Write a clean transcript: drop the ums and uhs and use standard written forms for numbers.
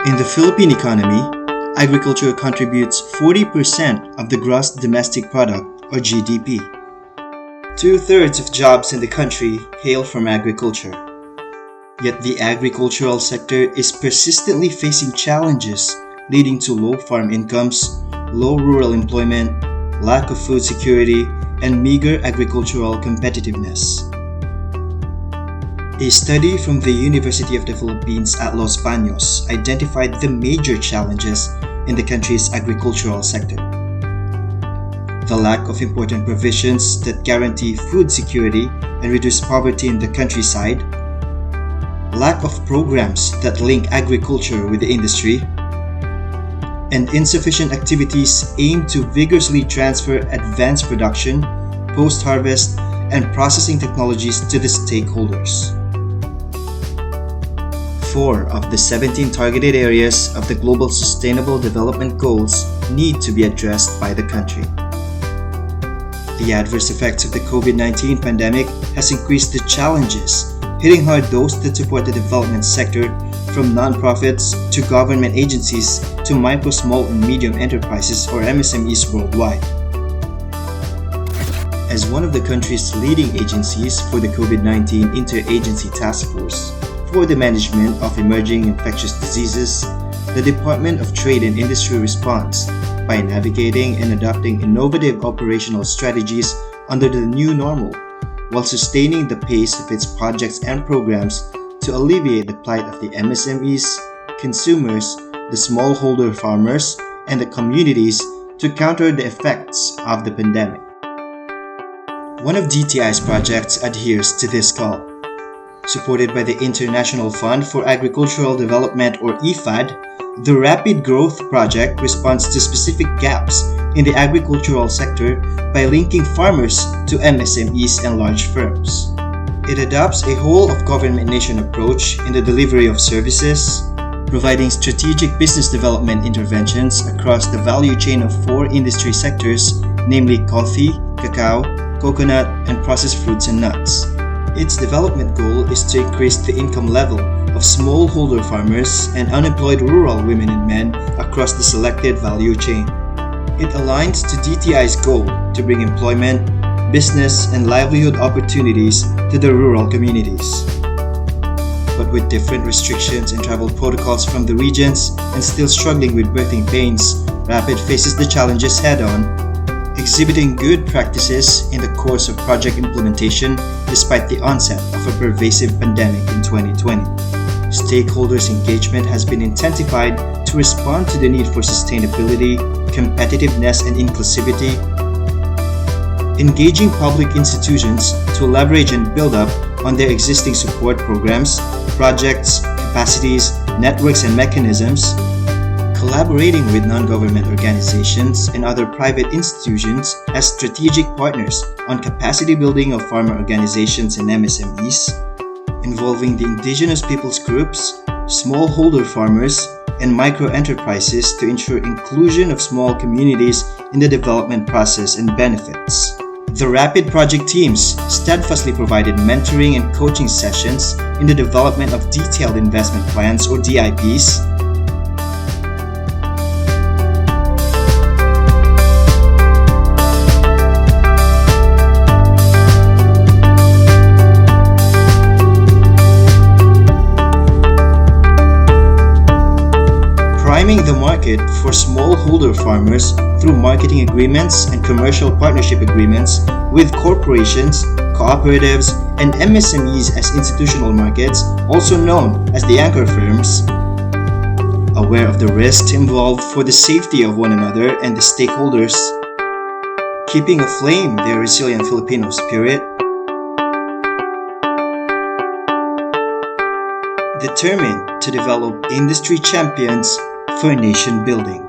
In the Philippine economy, agriculture contributes 40% of the gross domestic product or GDP. Two-thirds of jobs in the country hail from agriculture. Yet the agricultural sector is persistently facing challenges leading to low farm incomes, low rural employment, lack of food security, and meager agricultural competitiveness. A study from the University of the Philippines at Los Baños identified the major challenges in the country's agricultural sector. The lack of important provisions that guarantee food security and reduce poverty in the countryside, lack of programs that link agriculture with the industry, and insufficient activities aimed to vigorously transfer advanced production, post-harvest, and processing technologies to the stakeholders. 4 of the 17 targeted areas of the Global Sustainable Development Goals need to be addressed by the country. The adverse effects of the COVID-19 pandemic has increased the challenges, hitting hard those that support the development sector, from non-profits to government agencies to micro, small, and medium enterprises or MSMEs worldwide. As one of the country's leading agencies for the COVID-19 Interagency Task Force for the Management of Emerging Infectious Diseases, the Department of Trade and Industry responds by navigating and adopting innovative operational strategies under the new normal, while sustaining the pace of its projects and programs to alleviate the plight of the MSMEs, consumers, the smallholder farmers, and the communities to counter the effects of the pandemic. One of DTI's projects adheres to this call. Supported by the International Fund for Agricultural Development or IFAD, the Rapid Growth Project responds to specific gaps in the agricultural sector by linking farmers to MSMEs and large firms. It adopts a whole-of-government-nation approach in the delivery of services, providing strategic business development interventions across the value chain of 4 industry sectors, namely coffee, cacao, coconut, and processed fruits and nuts. Its development goal is to increase the income level of smallholder farmers and unemployed rural women and men across the selected value chain. It aligns to DTI's goal to bring employment, business, and livelihood opportunities to the rural communities. But with different restrictions and travel protocols from the regions and still struggling with birthing pains, Rapid faces the challenges head-on, exhibiting good practices in the course of project implementation despite the onset of a pervasive pandemic in 2020. Stakeholders' engagement has been intensified to respond to the need for sustainability, competitiveness, and inclusivity, engaging public institutions to leverage and build up on their existing support programs, projects, capacities, networks, and mechanisms, collaborating with non-government organizations and other private institutions as strategic partners on capacity building of farmer organizations and MSMEs, involving the indigenous peoples groups, smallholder farmers, and micro-enterprises to ensure inclusion of small communities in the development process and benefits. The Rapid project teams steadfastly provided mentoring and coaching sessions in the development of detailed investment plans or DIPs, priming the market for smallholder farmers through marketing agreements and commercial partnership agreements with corporations, cooperatives, and MSMEs as institutional markets, also known as the anchor firms. Aware of the risks involved for the safety of one another and the stakeholders, keeping aflame their resilient Filipino spirit, determined to develop industry champions for nation building.